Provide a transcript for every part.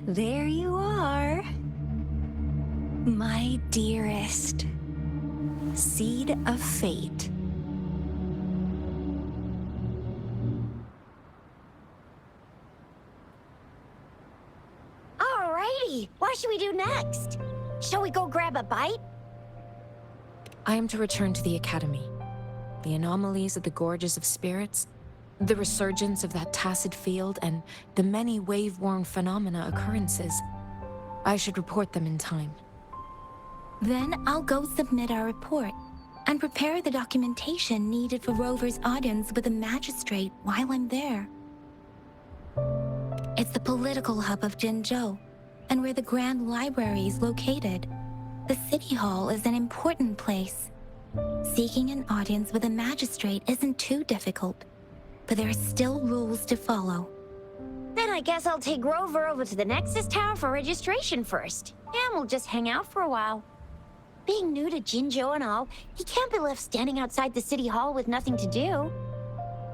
There you are. My dearest. Seed of Fate. Alrighty, what should we do next? Shall we go grab a bite? I am to return to the Academy. The anomalies of the Gorges of Spirits, the resurgence of that tacit field, and the many wave-worn phenomena occurrences. I should report them in time. Then I'll go submit our report and prepare the documentation needed for Rover's audience with the magistrate while I'm there. It's the political hub of Jinzhou, and where the Grand Library is located. The City Hall is an important place. Seeking an audience with a magistrate isn't too difficult, but there are still rules to follow. Then I guess I'll take Rover over to the Nexus Tower for registration first, and we'll just hang out for a while. Being new to Jinzhou and all, he can't be left standing outside the City Hall with nothing to do.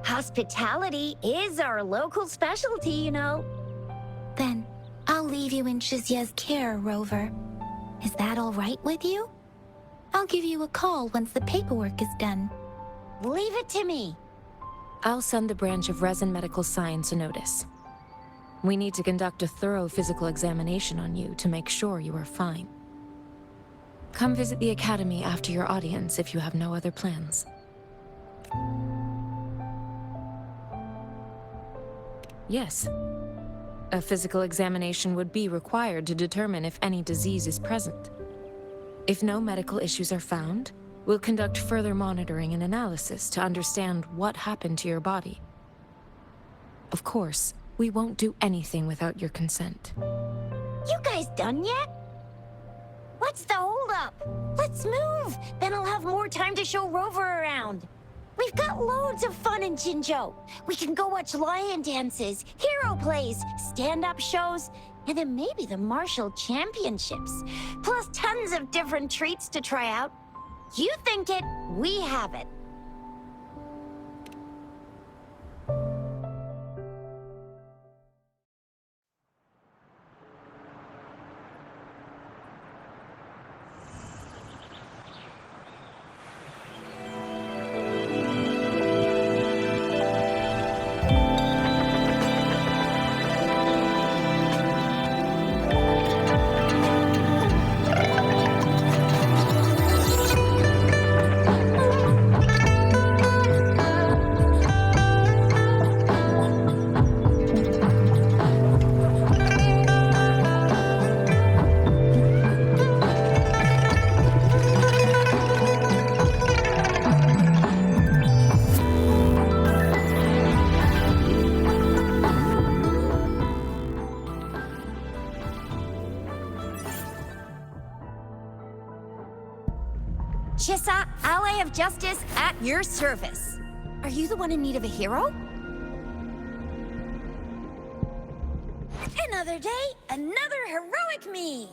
Hospitality is our local specialty, you know. Then I'll leave you in Shizye's care, Rover. Is that all right with you? I'll give you a call once the paperwork is done. Leave it to me. I'll send the branch of Resin Medical Science a notice. We need to conduct a thorough physical examination on you to make sure you are fine. Come visit the Academy after your audience if you have no other plans. Yes. A physical examination would be required to determine if any disease is present. If no medical issues are found, we'll conduct further monitoring and analysis to understand what happened to your body. Of course, we won't do anything without your consent. You guys done yet? What's the holdup? Let's move! Then I'll have more time to show Rover around. We've got loads of fun in Jinzhou. We can go watch lion dances, hero plays, stand-up shows, and then maybe the martial championships. Plus tons of different treats to try out. You think it, we have it. Chissa, ally of justice at your service. Are you the one in need of a hero? Another day, another heroic me!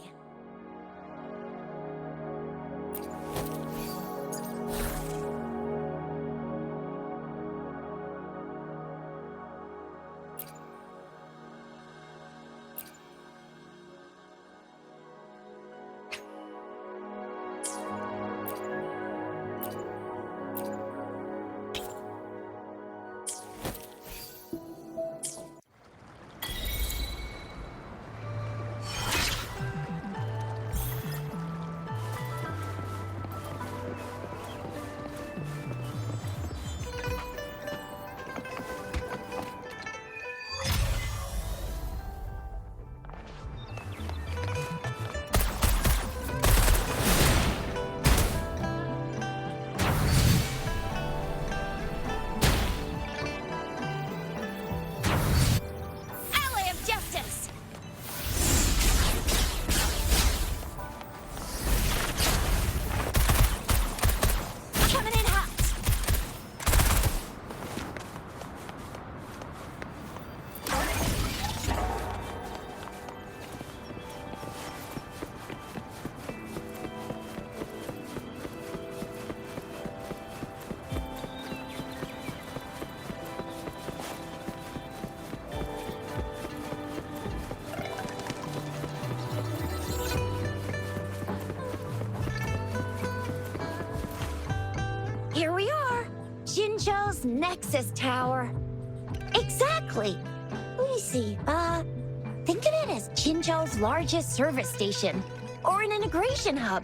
Jinzhou's Nexus Tower. Exactly. Let me see. Think of it as Jinzhou's largest service station, or an integration hub.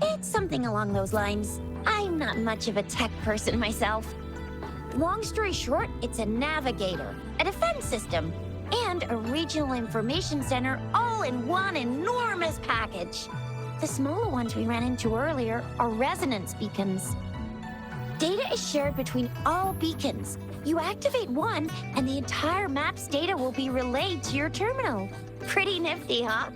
It's something along those lines. I'm not much of a tech person myself. Long story short, it's a navigator, a defense system, and a regional information center all in one enormous package. The smaller ones we ran into earlier are resonance beacons. Data is shared between all beacons. You activate one, and the entire map's data will be relayed to your terminal. Pretty nifty, huh?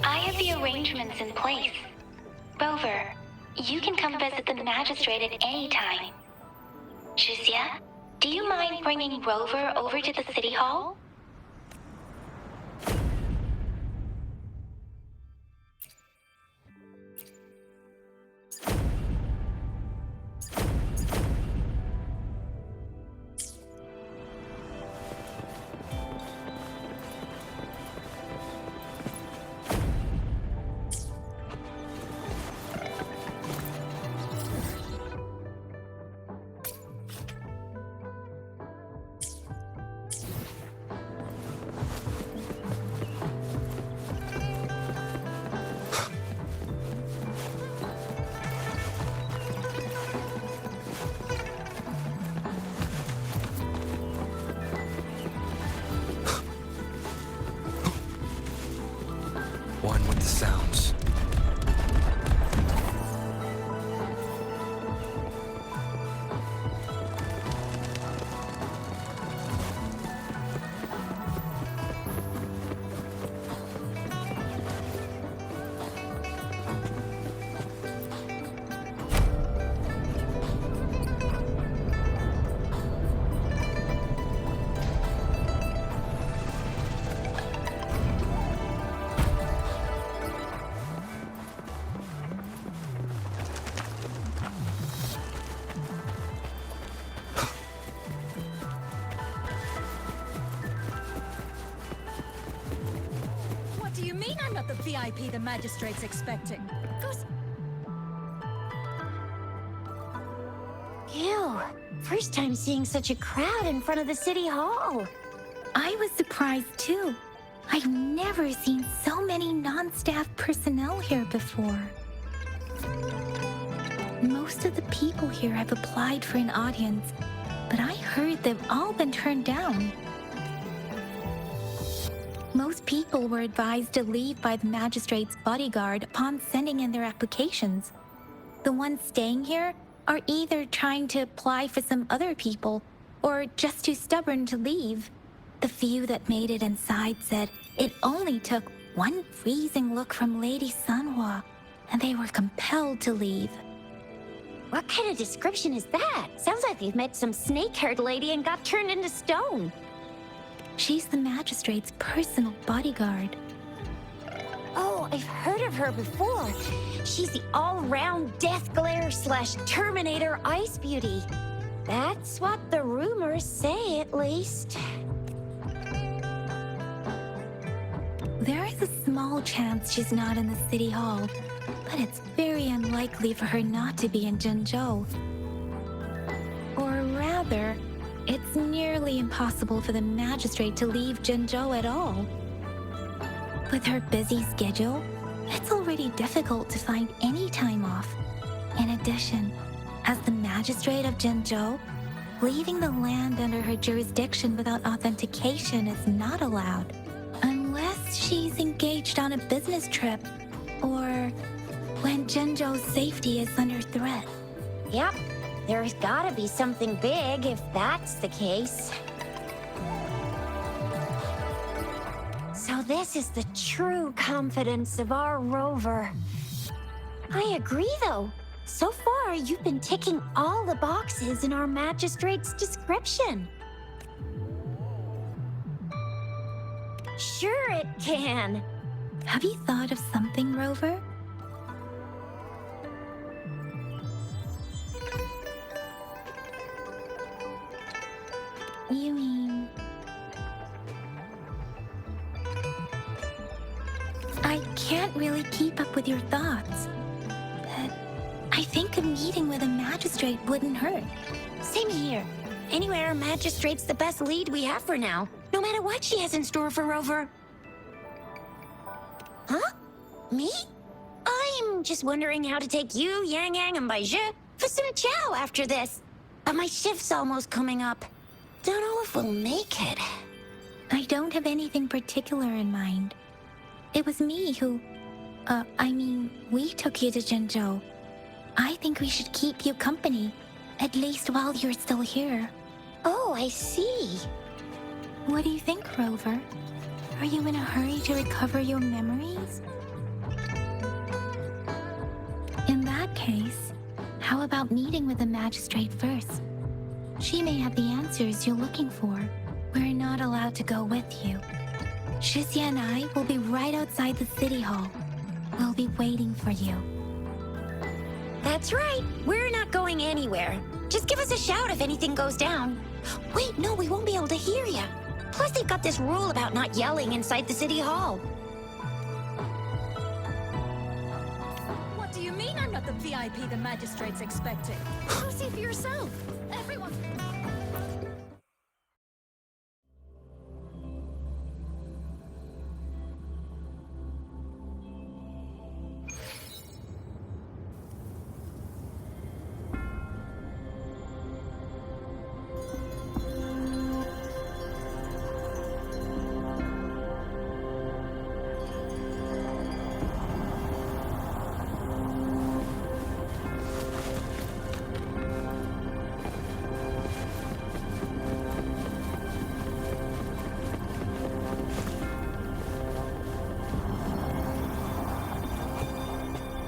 I have the arrangements in place. Rover, you can come visit the magistrate at any time. Shuzia, do you mind bringing Rover over to the city hall? One with the sounds. What do you mean I'm not the VIP the magistrate's expecting? Ew. First time seeing such a crowd in front of the city hall. I was surprised too. I've never seen so many non-staff personnel here before. Most of the people here have applied for an audience, but I heard they've all been turned down. Most people were advised to leave by the magistrate's bodyguard upon sending in their applications. The ones staying here are either trying to apply for some other people or just too stubborn to leave. The few that made it inside said it only took one freezing look from Lady Sanhua, and they were compelled to leave. What kind of description is that? Sounds like they've met some snake-haired lady and got turned into stone. She's the magistrate's personal bodyguard. Oh, I've heard of her before. She's the all-round Death Glare / Terminator Ice Beauty. That's what the rumors say, at least. There is a small chance she's not in the city hall, but it's very unlikely for her not to be in Jinzhou. Or rather, it's nearly impossible for the magistrate to leave Jinzhou at all. With her busy schedule, it's already difficult to find any time off. In addition, as the magistrate of Jinzhou, leaving the land under her jurisdiction without authentication is not allowed. Unless she's engaged on a business trip, or when Jinzhou's safety is under threat. Yep, There's gotta be something big if that's the case. So this is the true confidence of our rover. I agree, though. So far, you've been ticking all the boxes in our magistrate's description. Sure it can. Have you thought of something, Rover? You mean... I can't really keep up with your thoughts. But I think a meeting with a magistrate wouldn't hurt. Same here. Anywhere a magistrate's the best lead we have for now, no matter what she has in store for Rover. Huh? Me? I'm just wondering how to take you, Yang Yang, and Baizhi for some chow after this. But my shift's almost coming up. Don't know if we'll make it. I don't have anything particular in mind. It was me who... we took you to Jinzhou. I think we should keep you company, at least while you're still here. Oh, I see. What do you think, Rover? Are you in a hurry to recover your memories? In that case, how about meeting with the magistrate first? She may have the answers you're looking for. We're not allowed to go with you. Shizia and I will be right outside the city hall. We'll be waiting for you. That's right. We're not going anywhere. Just give us a shout if anything goes down. Wait, no, we won't be able to hear you. Plus, they've got this rule about not yelling inside the city hall. What do you mean I'm not the VIP the magistrate's expecting? Go see for yourself. Everyone...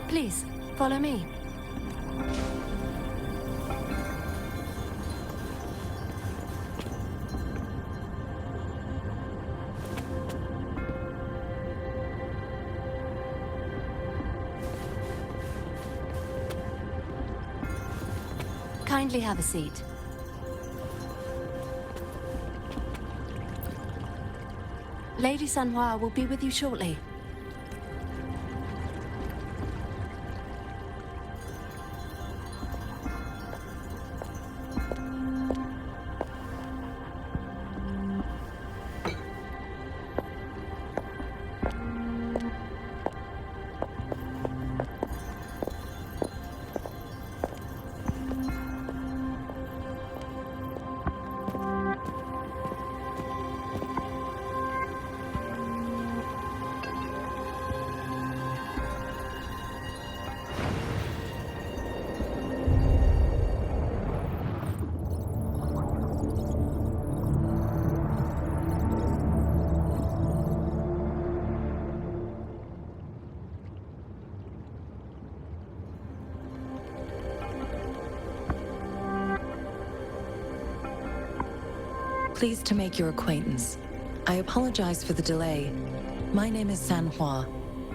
Please, follow me. Kindly have a seat. Lady Sanhua will be with you shortly. Pleased to make your acquaintance. I apologize for the delay. My name is Sanhua,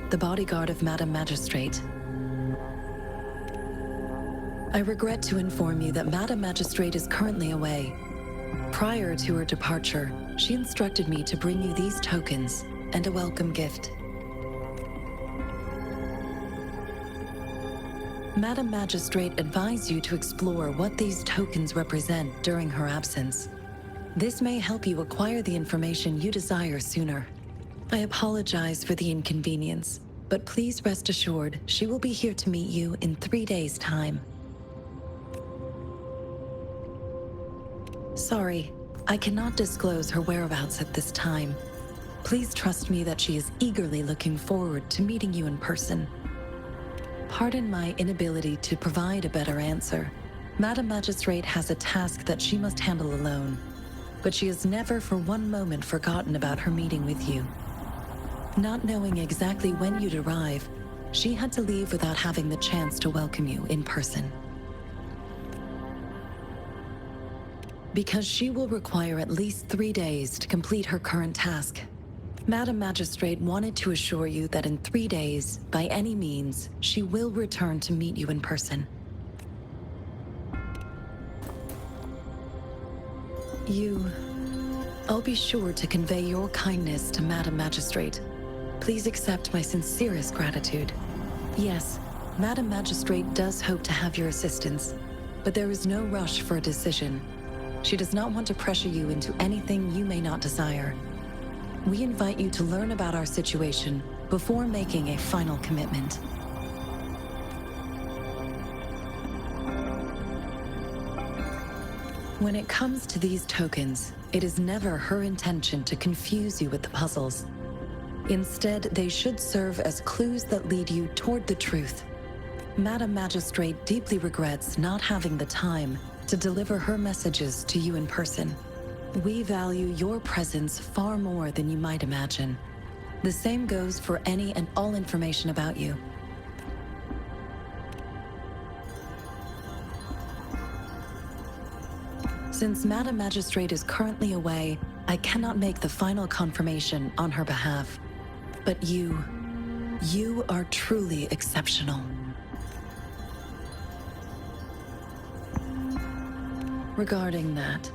the bodyguard of Madam Magistrate. I regret to inform you that Madam Magistrate is currently away. Prior to her departure, she instructed me to bring you these tokens and a welcome gift. Madam Magistrate advised you to explore what these tokens represent during her absence. This may help you acquire the information you desire sooner. I apologize for the inconvenience, but please rest assured she will be here to meet you in 3 days' time. Sorry, I cannot disclose her whereabouts at this time. Please trust me that she is eagerly looking forward to meeting you in person. Pardon my inability to provide a better answer. Madam Magistrate has a task that she must handle alone, but she has never for one moment forgotten about her meeting with you. Not knowing exactly when you'd arrive, she had to leave without having the chance to welcome you in person. Because she will require at least 3 days to complete her current task, Madam Magistrate wanted to assure you that in 3 days, by any means, she will return to meet you in person. I'll be sure to convey your kindness to Madam Magistrate. Please accept my sincerest gratitude. Yes, Madam Magistrate does hope to have your assistance, but there is no rush for a decision. She does not want to pressure you into anything you may not desire. We invite you to learn about our situation before making a final commitment. When it comes to these tokens, it is never her intention to confuse you with the puzzles. Instead, they should serve as clues that lead you toward the truth. Madam Magistrate deeply regrets not having the time to deliver her messages to you in person. We value your presence far more than you might imagine. The same goes for any and all information about you. Since Madam Magistrate is currently away, I cannot make the final confirmation on her behalf. But you are truly exceptional. Regarding that,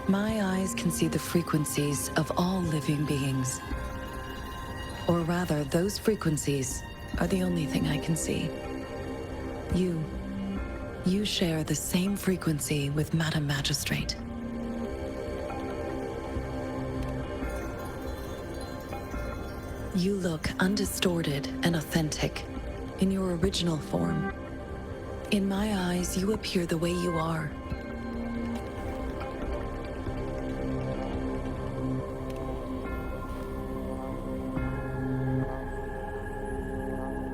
my eyes can see the frequencies of all living beings. Or rather, those frequencies are the only thing I can see. You share the same frequency with Madam Magistrate. You look undistorted and authentic in your original form. In my eyes, you appear the way you are.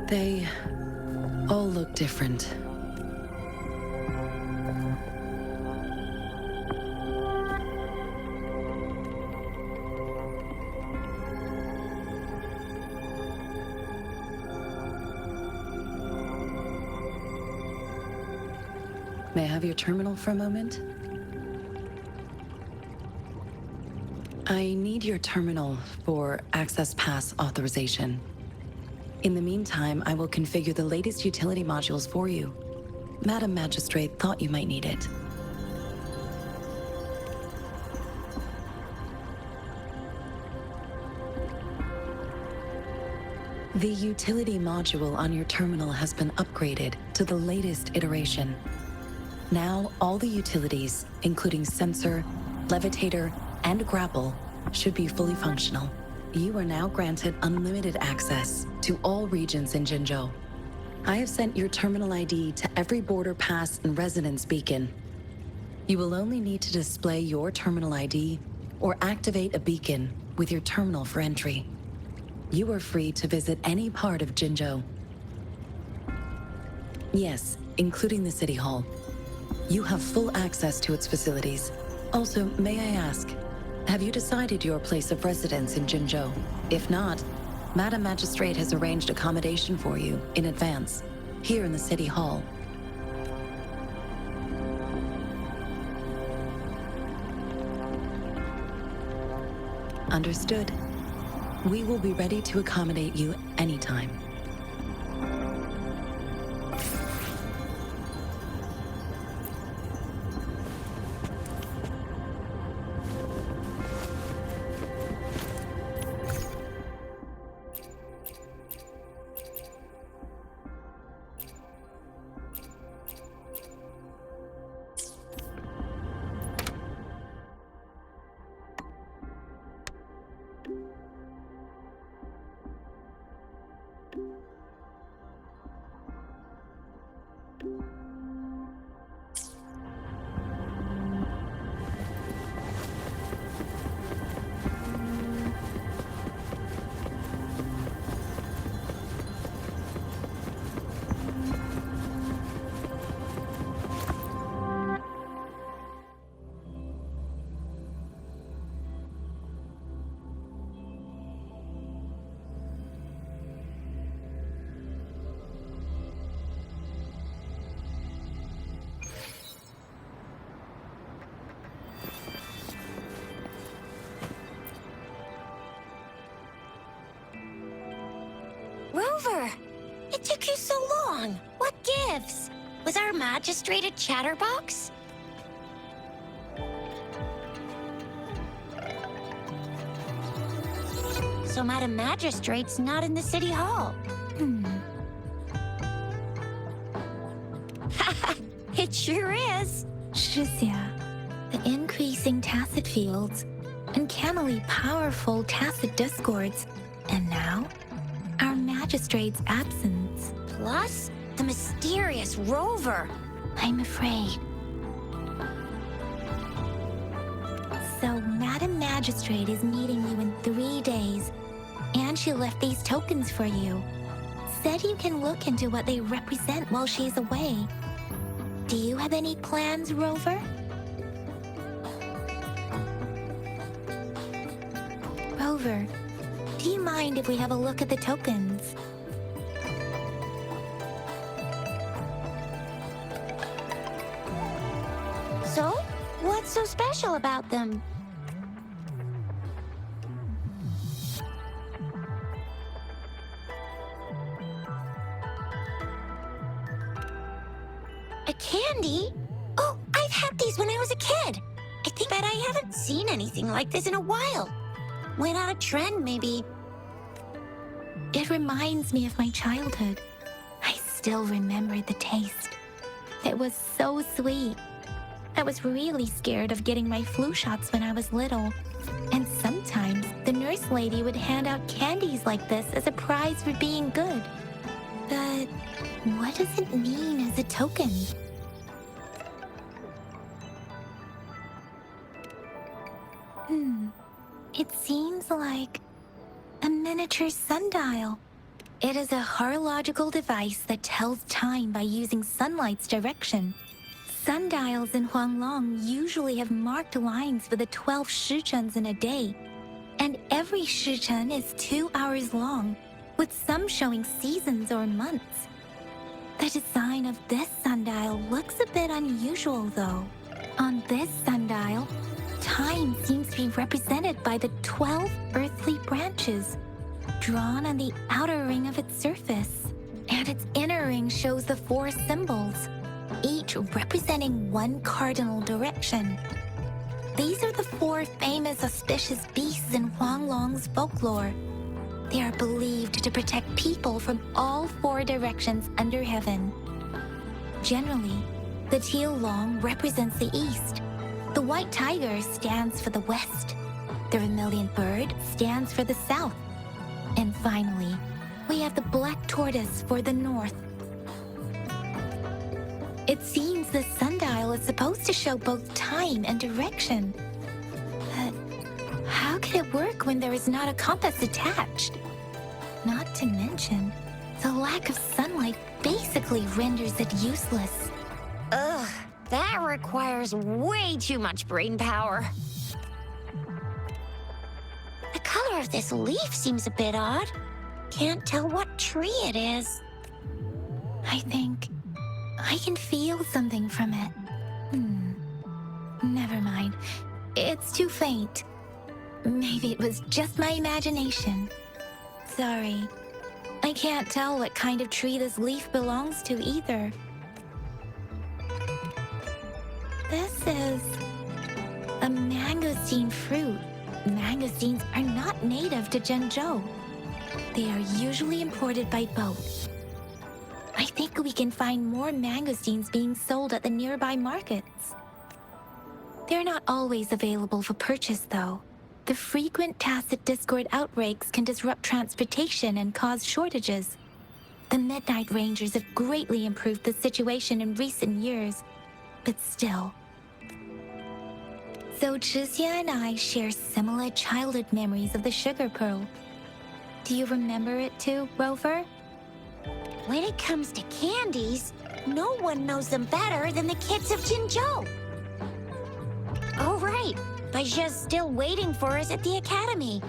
They all look different. May I have your terminal for a moment? I need your terminal for Access Pass authorization. In the meantime, I will configure the latest utility modules for you. Madam Magistrate thought you might need it. The utility module on your terminal has been upgraded to the latest iteration. Now, all the utilities, including sensor, levitator, and grapple, should be fully functional. You are now granted unlimited access to all regions in Jinzhou. I have sent your terminal ID to every border pass and residence beacon. You will only need to display your terminal ID or activate a beacon with your terminal for entry. You are free to visit any part of Jinzhou. Yes, including the City Hall. You have full access to its facilities. Also, may I ask, have you decided your place of residence in Jinzhou? If not, Madam Magistrate has arranged accommodation for you in advance, here in the City Hall. Understood. We will be ready to accommodate you anytime. Rover, it took you so long. What gives? Was our magistrate a chatterbox? So Madam Magistrate's not in the city hall. It sure is. Shizia, the increasing tacit fields, uncannily powerful tacit discords, and now, our magistrate's absence. Plus, the mysterious Rover. I'm afraid. So, Madam Magistrate is meeting you in 3 days, and she left these tokens for you. Said you can look into what they represent while she's away. Do you have any plans, Rover? Rover, do you mind if we have a look at the tokens? So, what's so special about them? A candy? Oh, I've had these when I was a kid. I think that I haven't seen anything like this in a while. Went out of trend, maybe. It reminds me of my childhood. I still remember the taste. It was so sweet. I was really scared of getting my flu shots when I was little. And sometimes the nurse lady would hand out candies like this as a prize for being good. But what does it mean as a token? It seems like a miniature sundial. It is a horological device that tells time by using sunlight's direction. Sundials in Huanglong usually have marked lines for the 12 shichens in a day, and every shichen is 2 hours long, with some showing seasons or months. The design of this sundial looks a bit unusual, though. On this sundial, time seems to be represented by the 12 earthly branches, drawn on the outer ring of its surface. And its inner ring shows the 4 symbols, each representing one cardinal direction. These are the 4 famous auspicious beasts in Huanglong's folklore. They are believed to protect people from all 4 directions under heaven. Generally, the teal long represents the east. The white tiger stands for the west. The vermilion bird stands for the south. And finally, we have the black tortoise for the north. It seems the sundial is supposed to show both time and direction. But how can it work when there is not a compass attached? Not to mention, the lack of sunlight basically renders it useless. Ugh, that requires way too much brain power. The color of this leaf seems a bit odd. Can't tell what tree it is. I think I can feel something from it. Never mind. It's too faint. Maybe it was just my imagination. Sorry. I can't tell what kind of tree this leaf belongs to either. This is a mangosteen fruit. Mangosteens are not native to Zhengzhou. They are usually imported by boat. I think we can find more mangosteens being sold at the nearby markets. They're not always available for purchase, though. The frequent tacit discord outbreaks can disrupt transportation and cause shortages. The Midnight Rangers have greatly improved the situation in recent years, but still. So Chixia and I share similar childhood memories of the Sugar Pearl. Do you remember it too, Rover? When it comes to candies, no one knows them better than the kids of Jinzhou. Oh, right. Baijia's still waiting for us at the academy.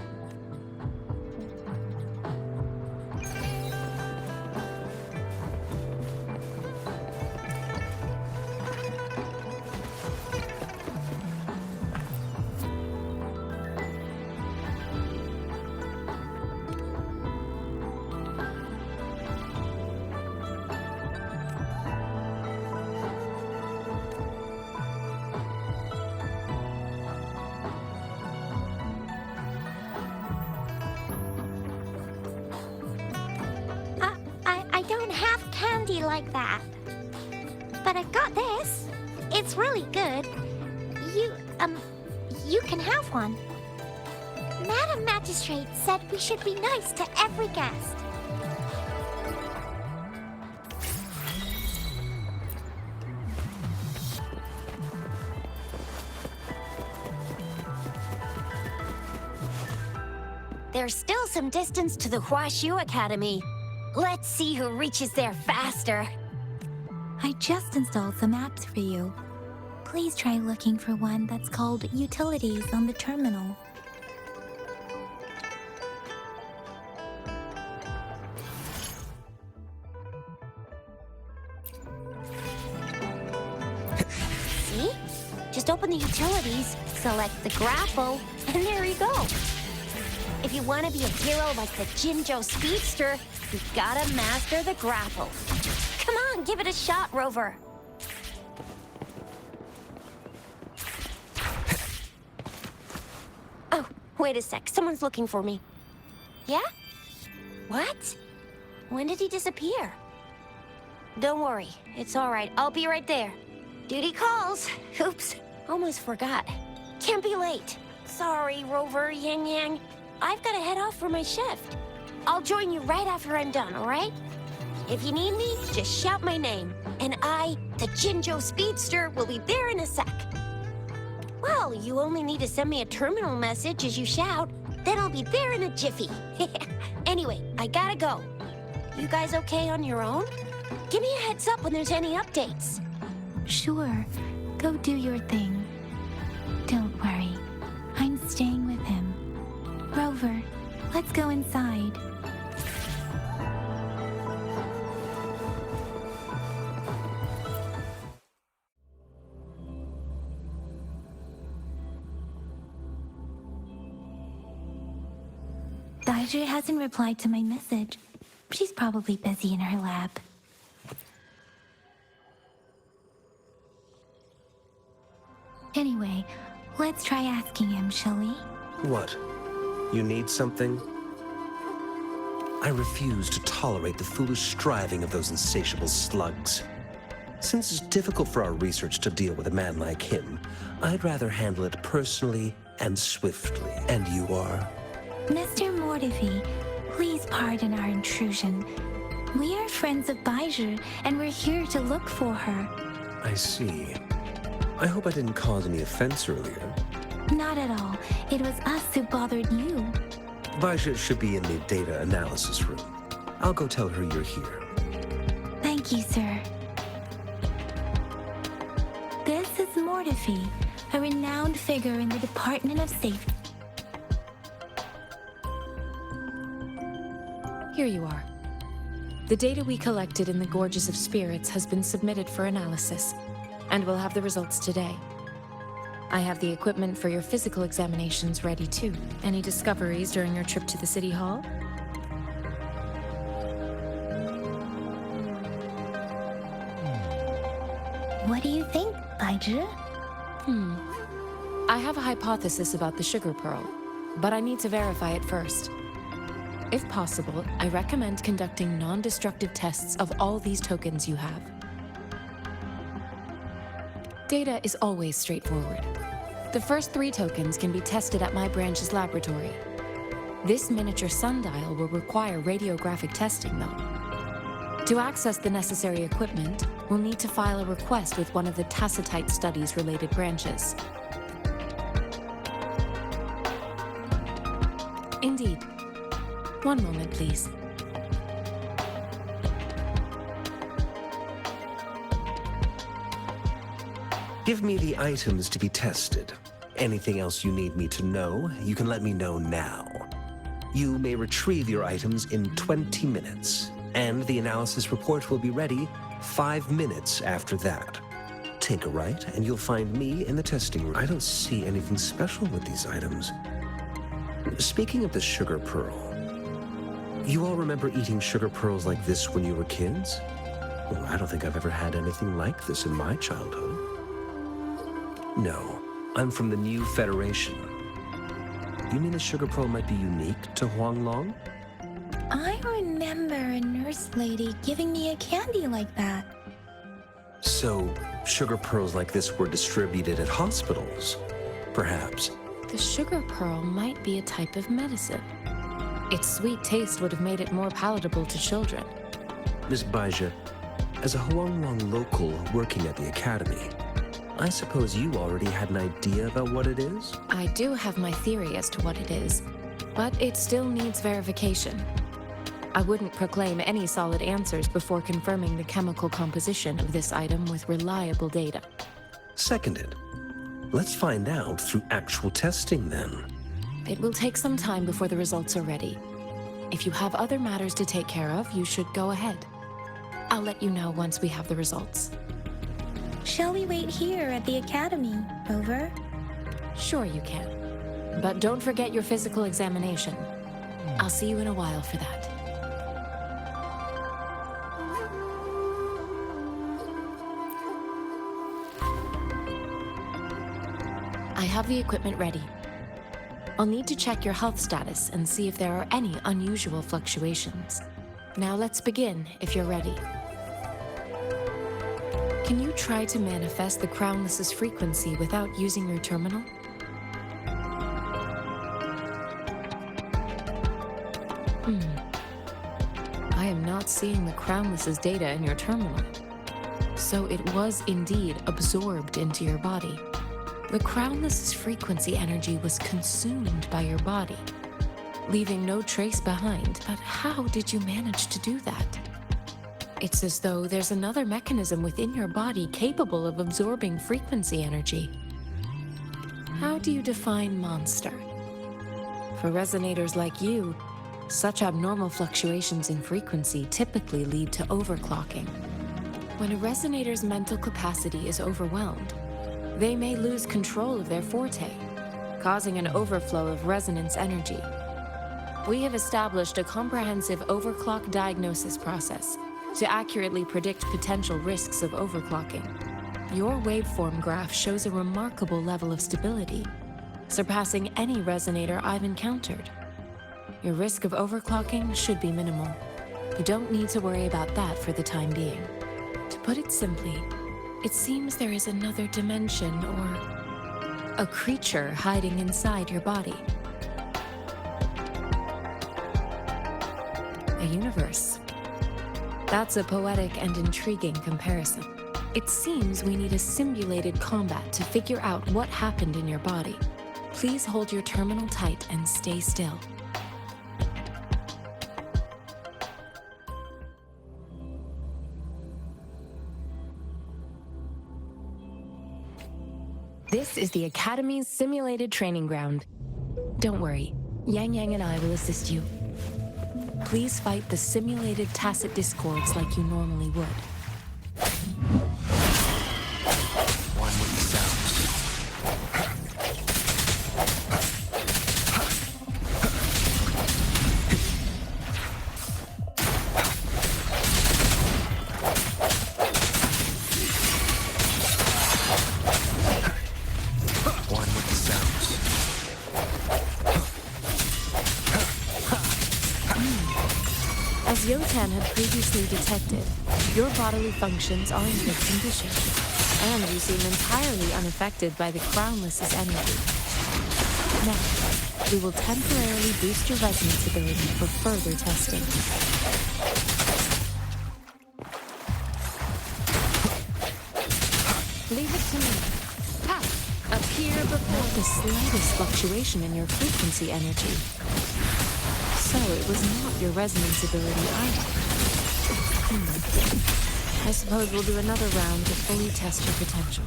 like that. But I've got this. It's really good. You can have one. Madam Magistrate said we should be nice to every guest. There's still some distance to the Huashu Academy. Let's see who reaches there faster. I just installed some apps for you. Please try looking for one that's called Utilities on the terminal. See? Just open the utilities, select the grapple, and there you go. If you want to be a hero like the Jinjo Speedster, you've got to master the grapple. Come on, give it a shot, Rover. Oh, wait a sec. Someone's looking for me. Yeah? What? When did he disappear? Don't worry. It's all right. I'll be right there. Duty calls. Oops. Almost forgot. Can't be late. Sorry, Rover, Yang Yang. I've got to head off for my shift. I'll join you right after I'm done, all right? If you need me, just shout my name. And I, the Jinjo Speedster, will be there in a sec. Well, you only need to send me a terminal message as you shout. Then I'll be there in a jiffy. Anyway, I gotta go. You guys okay on your own? Give me a heads up when there's any updates. Sure, go do your thing. Don't worry, I'm staying with him. Rover, let's go inside. Daiju hasn't replied to my message. She's probably busy in her lab. Anyway, let's try asking him, shall we? What? You need something? I refuse to tolerate the foolish striving of those insatiable slugs. Since it's difficult for our research to deal with a man like him, I'd rather handle it personally and swiftly. And you are? Mr. Mortivy, please pardon our intrusion. We are friends of Baiju, and we're here to look for her. I see. I hope I didn't cause any offense earlier. Not at all. It was us who bothered you. Baisha should be in the data analysis room. I'll go tell her you're here. Thank you, sir. This is Mortivy, a renowned figure in the Department of Safety. Here you are. The data we collected in the Gorges of Spirits has been submitted for analysis, and we'll have the results today. I have the equipment for your physical examinations ready too. Any discoveries during your trip to the City Hall? What do you think, Baiju? I have a hypothesis about the sugar pearl, but I need to verify it first. If possible, I recommend conducting non-destructive tests of all these tokens you have. Data is always straightforward. The first 3 tokens can be tested at my branch's laboratory. This miniature sundial will require radiographic testing, though. To access the necessary equipment, we'll need to file a request with one of the Tacitite Studies-related branches. Indeed. One moment, please. Give me the items to be tested. Anything else you need me to know, you can let me know now. You may retrieve your items in 20 minutes, and the analysis report will be ready 5 minutes after that. Take a right, and you'll find me in the testing room. I don't see anything special with these items. Speaking of the sugar pearl, you all remember eating sugar pearls like this when you were kids? Well, I don't think I've ever had anything like this in my childhood. No, I'm from the New Federation. You mean the sugar pearl might be unique to Huanglong? I remember a nurse lady giving me a candy like that. So, sugar pearls like this were distributed at hospitals, perhaps. The sugar pearl might be a type of medicine. Its sweet taste would have made it more palatable to children. Miss Baija, as a Huanglong local working at the academy, I suppose you already had an idea about what it is? I do have my theory as to what it is, but it still needs verification. I wouldn't proclaim any solid answers before confirming the chemical composition of this item with reliable data. Seconded. Let's find out through actual testing then. It will take some time before the results are ready. If you have other matters to take care of, you should go ahead. I'll let you know once we have the results. Shall we wait here at the academy, Rover? Sure you can. But don't forget your physical examination. I'll see you in a while for that. I have the equipment ready. I'll need to check your health status and see if there are any unusual fluctuations. Now let's begin, if you're ready. Can you try to manifest the Crownless's frequency without using your terminal? I am not seeing the Crownless's data in your terminal. So it was indeed absorbed into your body. The Crownless's frequency energy was consumed by your body, leaving no trace behind. But how did you manage to do that? It's as though there's another mechanism within your body capable of absorbing frequency energy. How do you define monster? For resonators like you, such abnormal fluctuations in frequency typically lead to overclocking. When a resonator's mental capacity is overwhelmed, they may lose control of their forte, causing an overflow of resonance energy. We have established a comprehensive overclock diagnosis process to accurately predict potential risks of overclocking. Your waveform graph shows a remarkable level of stability, surpassing any resonator I've encountered. Your risk of overclocking should be minimal. You don't need to worry about that for the time being. To put it simply, it seems there is another dimension or a creature hiding inside your body. A universe. That's a poetic and intriguing comparison. It seems we need a simulated combat to figure out what happened in your body. Please hold your terminal tight and stay still. This is the Academy's simulated training ground. Don't worry, Yang Yang and I will assist you. Please fight the simulated tacit discords like you normally would. One with the sounds. One with the sounds. As Yotan had previously detected, your bodily functions are in good condition, and you seem entirely unaffected by the Crownless's energy. Now, we will temporarily boost your resonance ability for further testing. Leave it to me. Ha! Appear before the slightest fluctuation in your frequency energy. So it was not your resonance ability either. I suppose we'll do another round to fully test your potential.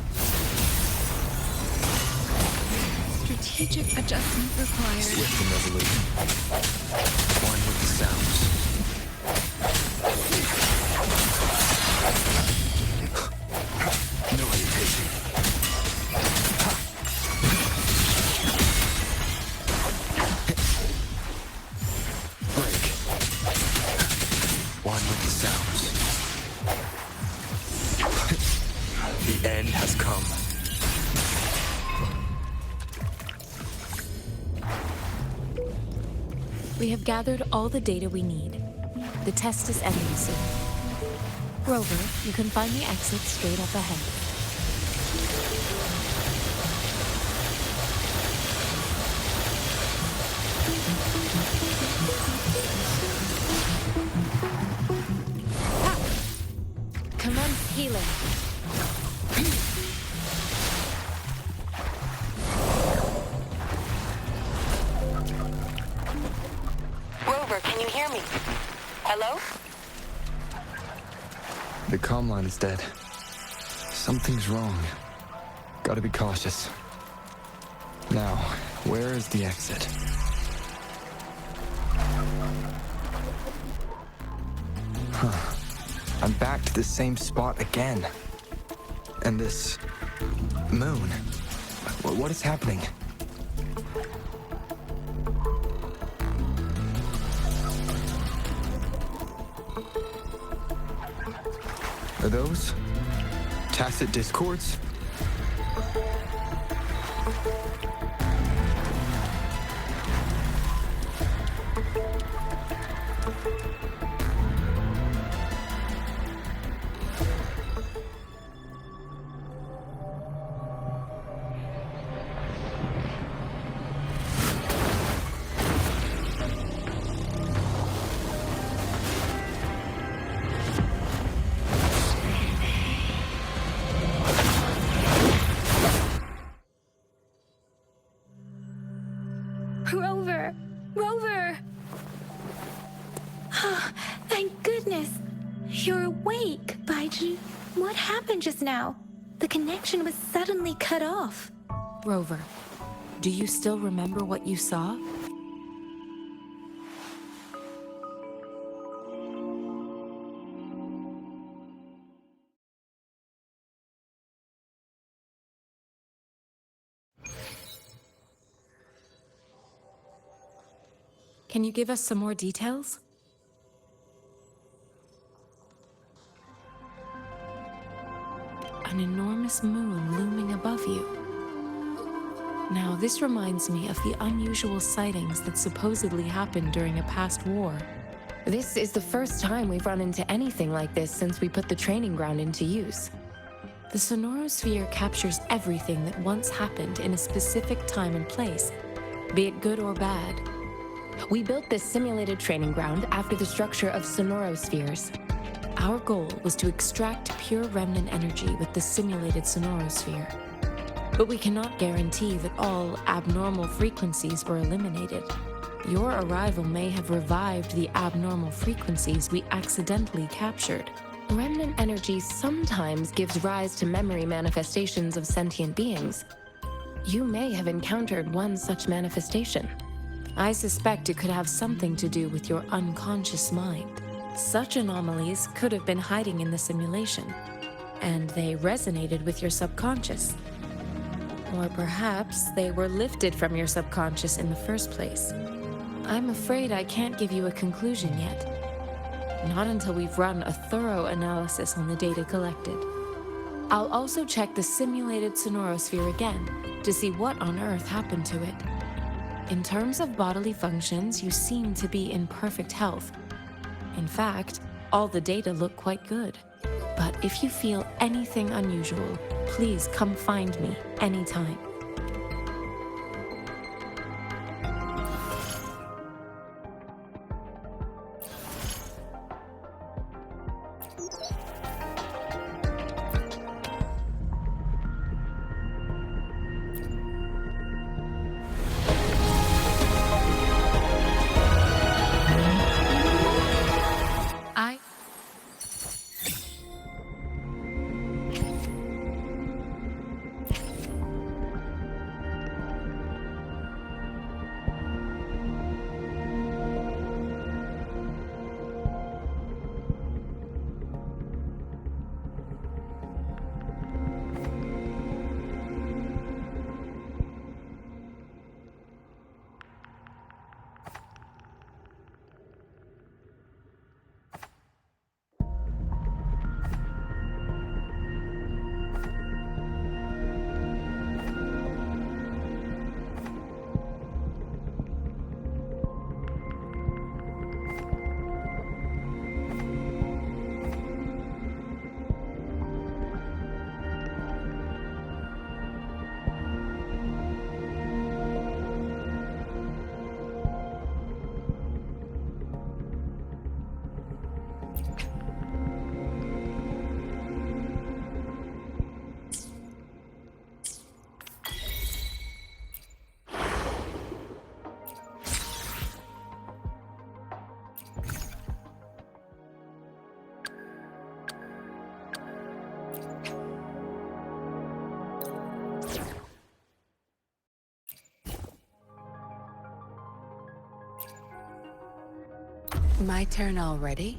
Strategic adjustment required. Swift and resolute. One with the sounds. No hesitation. Break. One with the sounds. The end has come. We have gathered all the data we need. The test is ending soon. Rover, you can find the exit straight up ahead. Commence healing. Rover, can you hear me? Hello? The comm line is dead. Something's wrong. Gotta be cautious. Now, where is the exit? Huh. I'm back to the same spot again. And this... moon. What is happening? Are those tacit discords? Rover! Rover! Oh, thank goodness! You're awake, Baiju. What happened just now? The connection was suddenly cut off. Rover, do you still remember what you saw? Can you give us some more details? An enormous moon looming above you. Now, this reminds me of the unusual sightings that supposedly happened during a past war. This is the first time we've run into anything like this since we put the training ground into use. The sonorosphere captures everything that once happened in a specific time and place, be it good or bad. We built this simulated training ground after the structure of sonorospheres. Our goal was to extract pure remnant energy with the simulated sonorosphere. But we cannot guarantee that all abnormal frequencies were eliminated. Your arrival may have revived the abnormal frequencies we accidentally captured. Remnant energy sometimes gives rise to memory manifestations of sentient beings. You may have encountered one such manifestation. I suspect it could have something to do with your unconscious mind. Such anomalies could have been hiding in the simulation, and they resonated with your subconscious. Or perhaps they were lifted from your subconscious in the first place. I'm afraid I can't give you a conclusion yet. Not until we've run a thorough analysis on the data collected. I'll also check the simulated sonorosphere again to see what on earth happened to it. In terms of bodily functions, you seem to be in perfect health. In fact, all the data look quite good. But if you feel anything unusual, please come find me anytime. My turn already?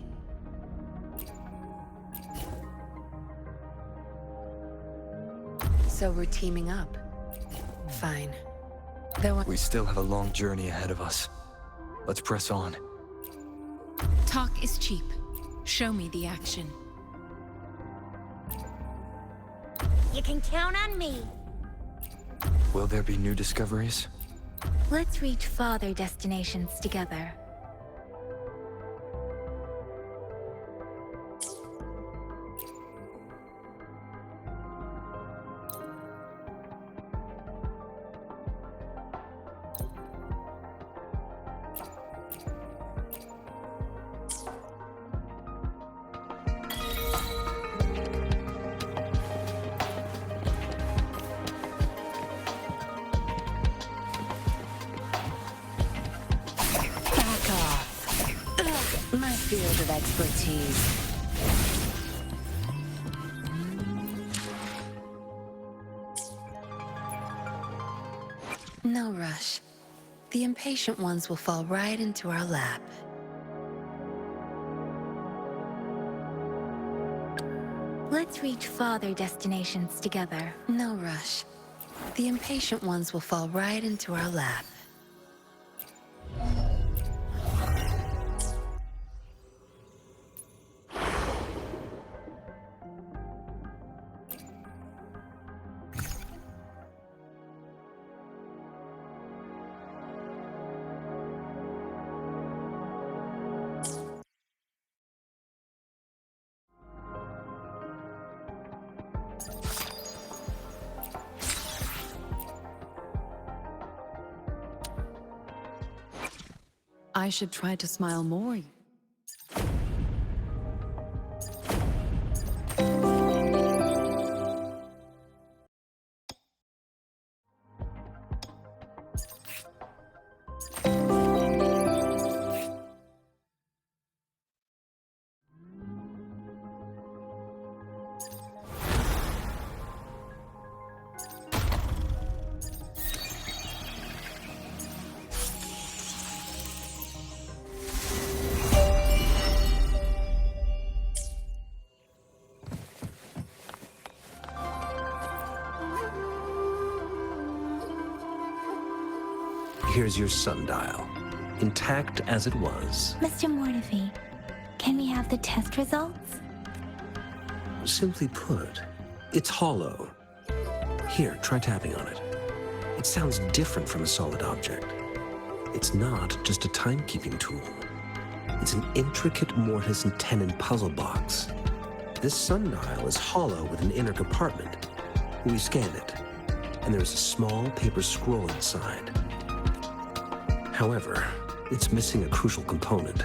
So we're teaming up. Fine. Though We still have a long journey ahead of us. Let's press on. Talk is cheap. Show me the action. You can count on me. Will there be new discoveries? Let's reach farther destinations together. back off. Ugh, my field of expertise. No rush. The impatient ones will fall right into our lap. Let's reach farther destinations together. No rush. The impatient ones will fall right into our lap. I should try to smile more. Here's your sundial, intact as it was. Mr. Mortefi, can we have the test results? Simply put, it's hollow. Here, try tapping on it. It sounds different from a solid object. It's not just a timekeeping tool. It's an intricate mortise and tenon puzzle box. This sundial is hollow with an inner compartment. We scanned it, and there is a small paper scroll inside. However, it's missing a crucial component.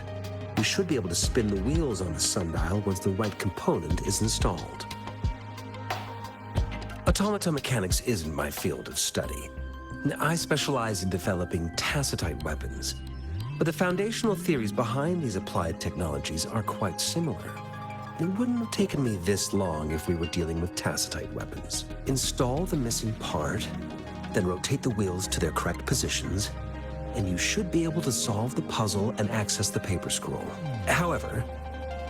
We should be able to spin the wheels on the sundial once the right component is installed. Automata mechanics isn't my field of study. I specialize in developing tacitite weapons, but the foundational theories behind these applied technologies are quite similar. It wouldn't have taken me this long if we were dealing with tacitite weapons. Install the missing part, then rotate the wheels to their correct positions, and you should be able to solve the puzzle and access the paper scroll. However,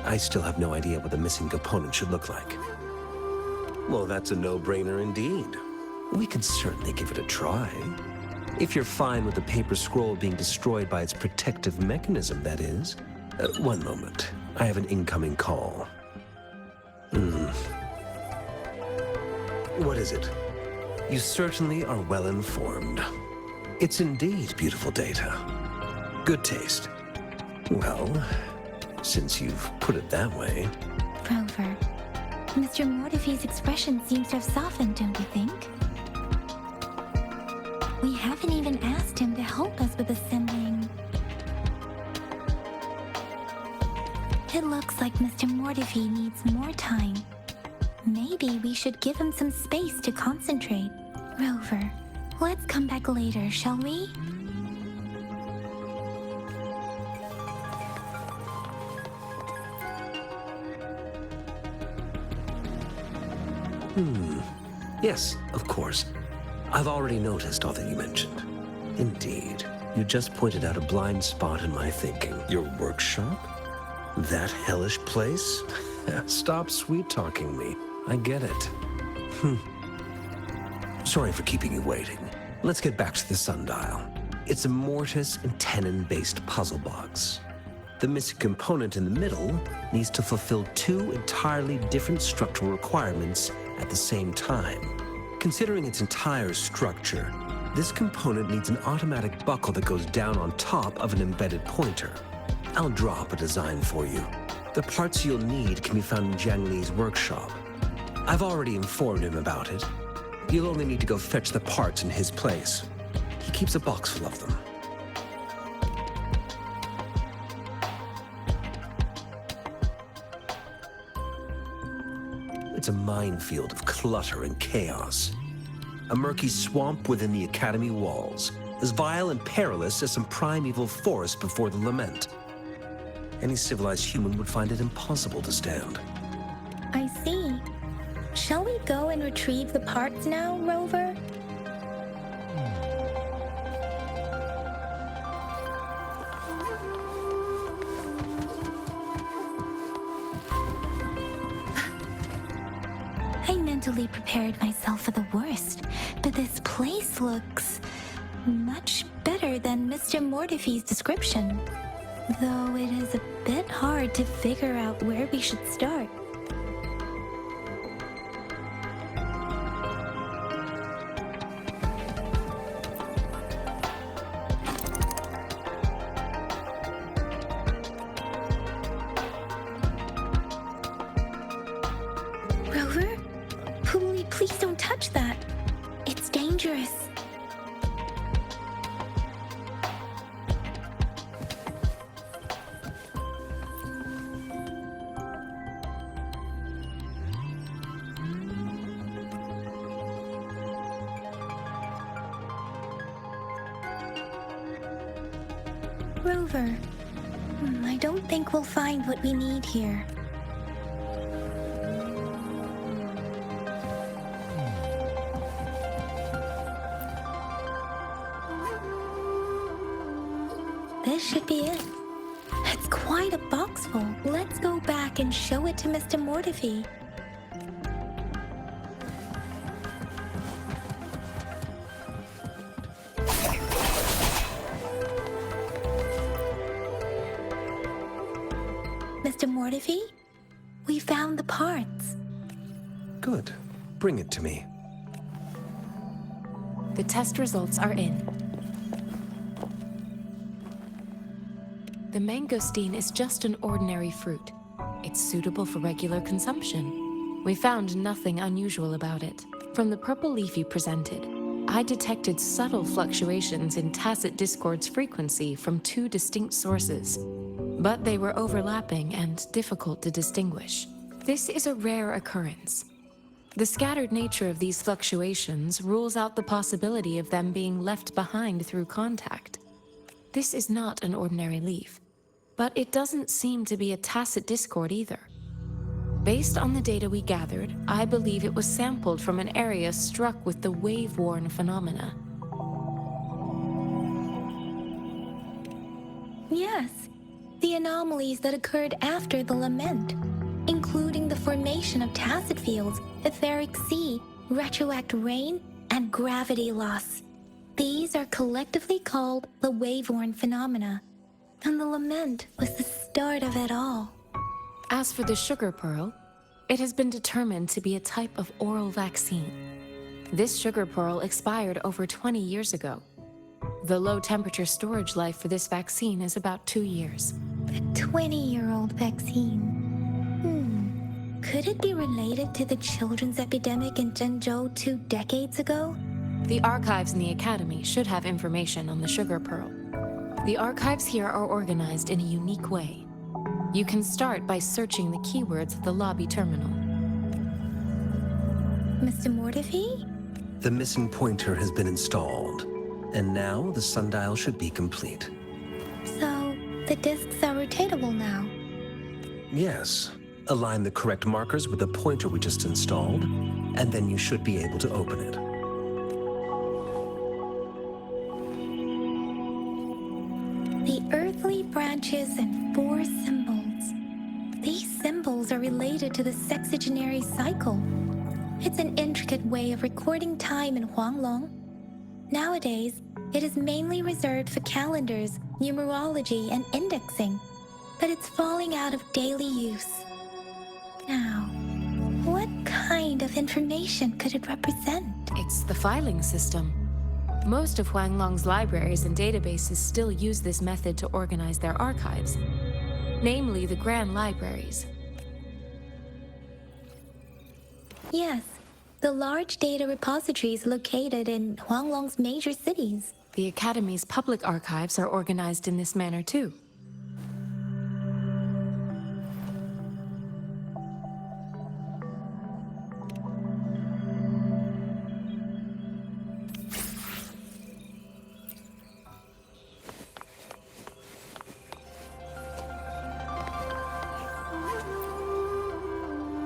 I still have no idea what the missing component should look like. Well, that's a no-brainer indeed. We can certainly give it a try. If you're fine with the paper scroll being destroyed by its protective mechanism, that is. One moment. I have an incoming call. What is it? You certainly are well informed. It's indeed beautiful data. Good taste. Well, since you've put it that way. Rover, Mr. Mortefi's expression seems to have softened, don't you think? We haven't even asked him to help us with assembling. It looks like Mr. Mortefi needs more time. Maybe we should give him some space to concentrate. Rover, let's come back later, shall we? Yes, of course. I've already noticed all that you mentioned. Indeed. You just pointed out a blind spot in my thinking. Your workshop? That hellish place? Stop sweet-talking me. I get it. Sorry for keeping you waiting. Let's get back to the sundial. It's a mortise and tenon-based puzzle box. The missing component in the middle needs to fulfill two entirely different structural requirements at the same time. Considering its entire structure, this component needs an automatic buckle that goes down on top of an embedded pointer. I'll draw up a design for you. The parts you'll need can be found in Jiang Li's workshop. I've already informed him about it. You'll only need to go fetch the parts in his place. He keeps a box full of them. It's a minefield of clutter and chaos. A murky swamp within the Academy walls, as vile and perilous as some primeval forest before the lament. Any civilized human would find it impossible to stand. I see. Shall we go and retrieve the parts now, Rover? I mentally prepared myself for the worst, but this place looks much better than Mr. Mortify's description. Though it is a bit hard to figure out where we should start. Rover? Hooli, please don't touch that. It's dangerous. Rover, I don't think we'll find what we need here. This should be it. It's quite a box full. Let's go back and show it to Mr. Mortify. Mr. Mortify, we found the parts. Good. Bring it to me. The test results are in. The mangosteen is just an ordinary fruit. It's suitable for regular consumption. We found nothing unusual about it. From the purple leaf you presented, I detected subtle fluctuations in tacit discord's frequency from two distinct sources, but they were overlapping and difficult to distinguish. This is a rare occurrence. The scattered nature of these fluctuations rules out the possibility of them being left behind through contact. This is not an ordinary leaf, but it doesn't seem to be a tacit discord either. Based on the data we gathered, I believe it was sampled from an area struck with the wave-worn phenomena. Yes, the anomalies that occurred after the lament, including the formation of tacit fields, etheric sea, retroact rain, and gravity loss. These are collectively called the wave-worn phenomena, and the lament was the start of it all. As for the sugar pearl, it has been determined to be a type of oral vaccine. This sugar pearl expired over 20 years ago. The low-temperature storage life for this vaccine is about 2 years. A 20-year-old vaccine. Could it be related to the children's epidemic in Zhengzhou 2 decades ago? The archives in the Academy should have information on the sugar pearl. The archives here are organized in a unique way. You can start by searching the keywords at the lobby terminal. Mr. Mortify? The missing pointer has been installed, and now the sundial should be complete. So, the discs are rotatable now? Yes. Align the correct markers with the pointer we just installed, and then you should be able to open it. branches and 4 symbols. These symbols are related to the sexagenary cycle. It's an intricate way of recording time in Huanglong. Nowadays, it is mainly reserved for calendars, numerology, and indexing, but it's falling out of daily use. Now, what kind of information could it represent? It's the filing system. Most of Huanglong's libraries and databases still use this method to organize their archives, namely the Grand Libraries. Yes, the large data repositories located in Huanglong's major cities. The Academy's public archives are organized in this manner too.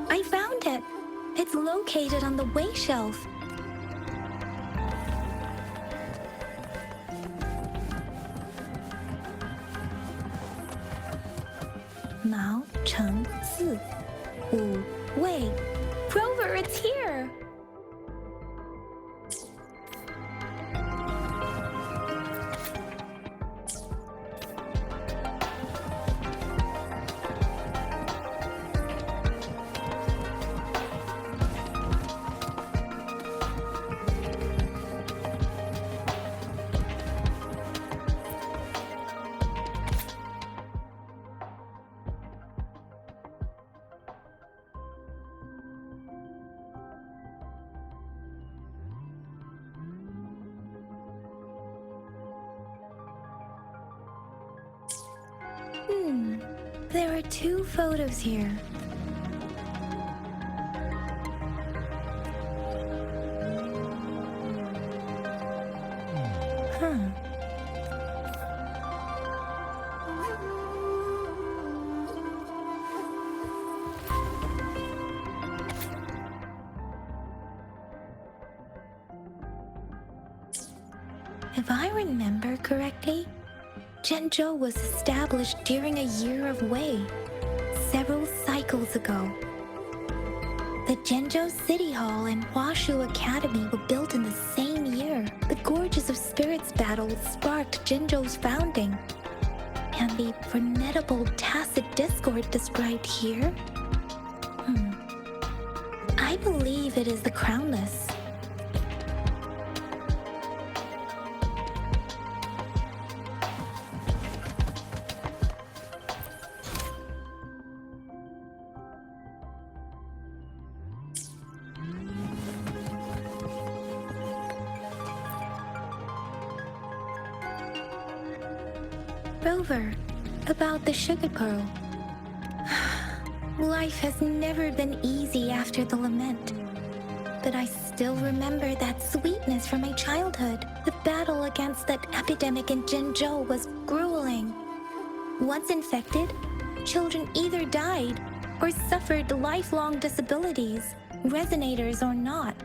I found it! It's located on the way shelf. Mao Cheng Si. Wu Wei. Rover, it's here! There are 2 photos here. If I remember correctly, Zhenzhou was established during a year of Wei, several cycles ago. The Zhenzhou City Hall and Huashu Academy were built in the same year. The Gorges of Spirits battle sparked Zhenzhou's founding. And the formidable tacit discord described here? I believe it is the Crownless. Rover, about the sugar pearl. Life has never been easy after the lament. But I still remember that sweetness from my childhood. The battle against that epidemic in Zhenzhou was grueling. Once infected, children either died or suffered lifelong disabilities, resonators or not.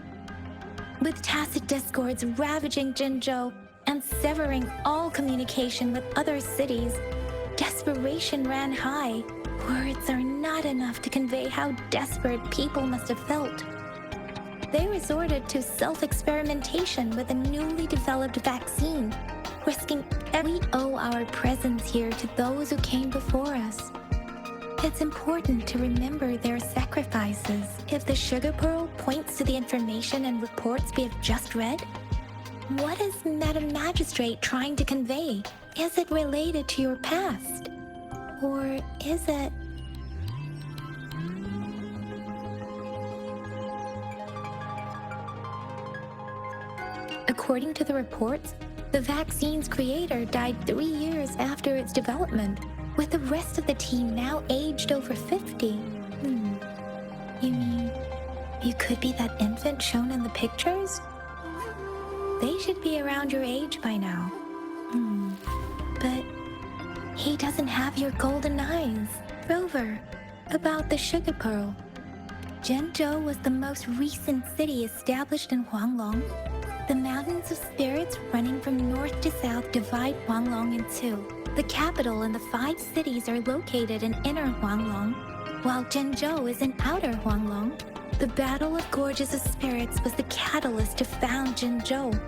With tacit discords ravaging Zhenzhou and severing all communication with other cities, desperation ran high. Words are not enough to convey how desperate people must have felt. They resorted to self-experimentation with a newly developed vaccine, risking we owe our presence here to those who came before us. It's important to remember their sacrifices. If the sugar pearl points to the information and reports we have just read, what is Madam Magistrate trying to convey? Is it related to your past? Or is it... According to the reports, the vaccine's creator died 3 years after its development, with the rest of the team now aged over 50. You mean, you could be that infant shown in the pictures? They should be around your age by now. But he doesn't have your golden eyes. Rover, about the sugar pearl. Zhenzhou was the most recent city established in Huanglong. The mountains of spirits running from north to south divide Huanglong in two. The capital and the 5 cities are located in inner Huanglong, while Zhenzhou is in outer Huanglong. The Battle of Gorges of Spirits was the catalyst to found Zhenzhou.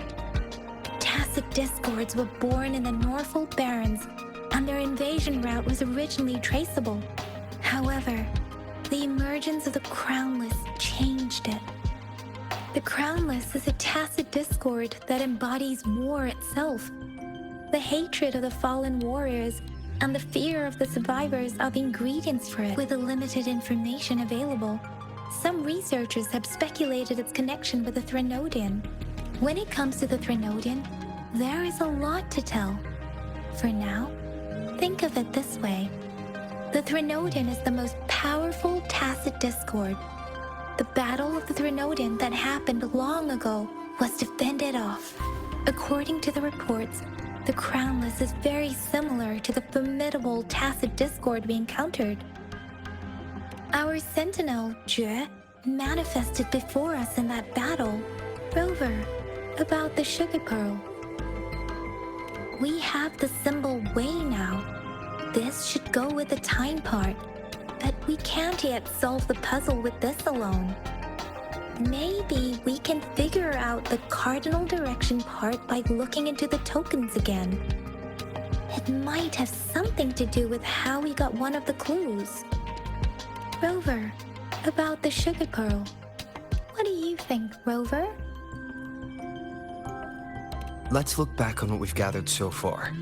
Tacit discords were born in the Norfolk Barrens, and their invasion route was originally traceable. However, the emergence of the Crownless changed it. The Crownless is a tacit discord that embodies war itself. The hatred of the fallen warriors and the fear of the survivors are the ingredients for it. With the limited information available, some researchers have speculated its connection with the Threnodian. When it comes to the Threnodian, there is a lot to tell. For now, think of it this way. The Threnodian is the most powerful tacit discord. The Battle of the Threnodian that happened long ago was to fend it off. According to the reports, the Crownless is very similar to the formidable tacit discord we encountered. Our sentinel, Jue, manifested before us in that battle. Rover, about the sugar pearl. We have the symbol Wei now. This should go with the time part, but we can't yet solve the puzzle with this alone. Maybe we can figure out the cardinal direction part by looking into the tokens again. It might have something to do with how we got one of the clues. Rover, about the sugar pearl. What do you think, Rover? Let's look back on what we've gathered so far.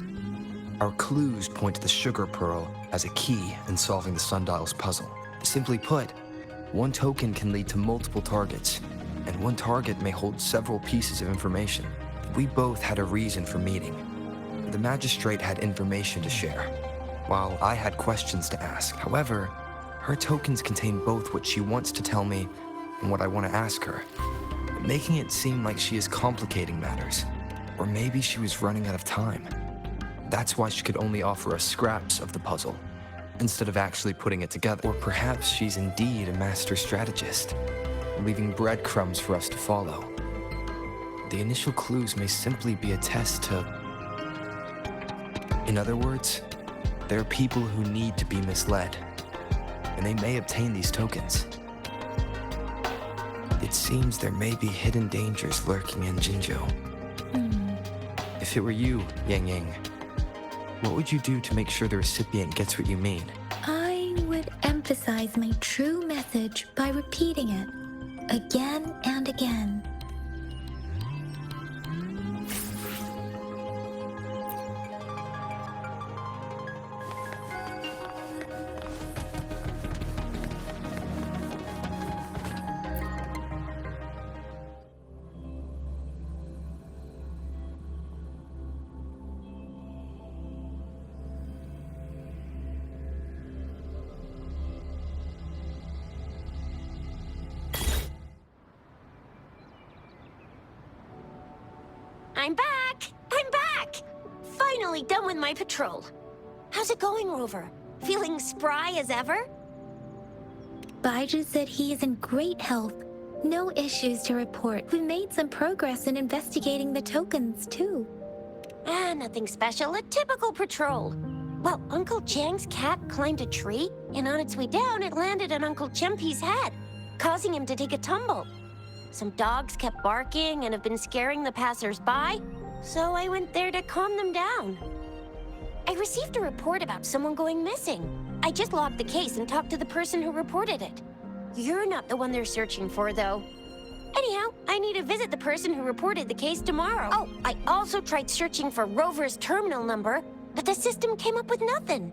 Our clues point to the sugar pearl as a key in solving the sundial's puzzle. Simply put, one token can lead to multiple targets, and one target may hold several pieces of information. We both had a reason for meeting. The magistrate had information to share, while I had questions to ask. However, her tokens contain both what she wants to tell me and what I want to ask her, making it seem like she is complicating matters. Or maybe she was running out of time. That's why she could only offer us scraps of the puzzle, instead of actually putting it together. Or perhaps she's indeed a master strategist, leaving breadcrumbs for us to follow. The initial clues may simply be a test to... In other words, there are people who need to be misled, and they may obtain these tokens. It seems there may be hidden dangers lurking in Jinzhou. If it were you, Yang Yang, what would you do to make sure the recipient gets what you mean? I would emphasize my true message by repeating it again and again. I'm back! I'm back! Finally done with my patrol. How's it going, Rover? Feeling spry as ever? Baiju said he is in great health. No issues to report. We made some progress in investigating the tokens, too. Nothing special. A typical patrol. Well, Uncle Chang's cat climbed a tree, and on its way down, it landed on Uncle Chempi's head, causing him to take a tumble. Some dogs kept barking and have been scaring the passers-by, so I went there to calm them down. I received a report about someone going missing. I just logged the case and talked to the person who reported it. You're not the one they're searching for, though. Anyhow, I need to visit the person who reported the case tomorrow. Oh, I also tried searching for Rover's terminal number, but the system came up with nothing.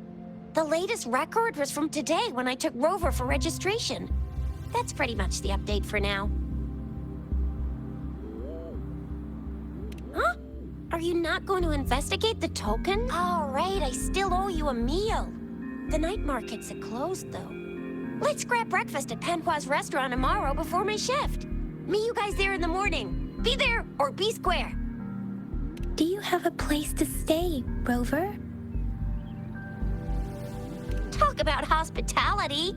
The latest record was from today when I took Rover for registration. That's pretty much the update for now. Huh? Are you not going to investigate the token? All right, I still owe you a meal. The night markets are closed, though. Let's grab breakfast at Panhua's restaurant tomorrow before my shift. Meet you guys there in the morning. Be there or be square. Do you have a place to stay, Rover? Talk about hospitality.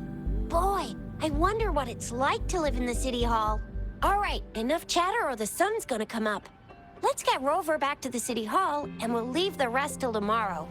Boy, I wonder what it's like to live in the city hall. All right, enough chatter or the sun's gonna come up. Let's get Rover back to the City Hall, and we'll leave the rest till tomorrow.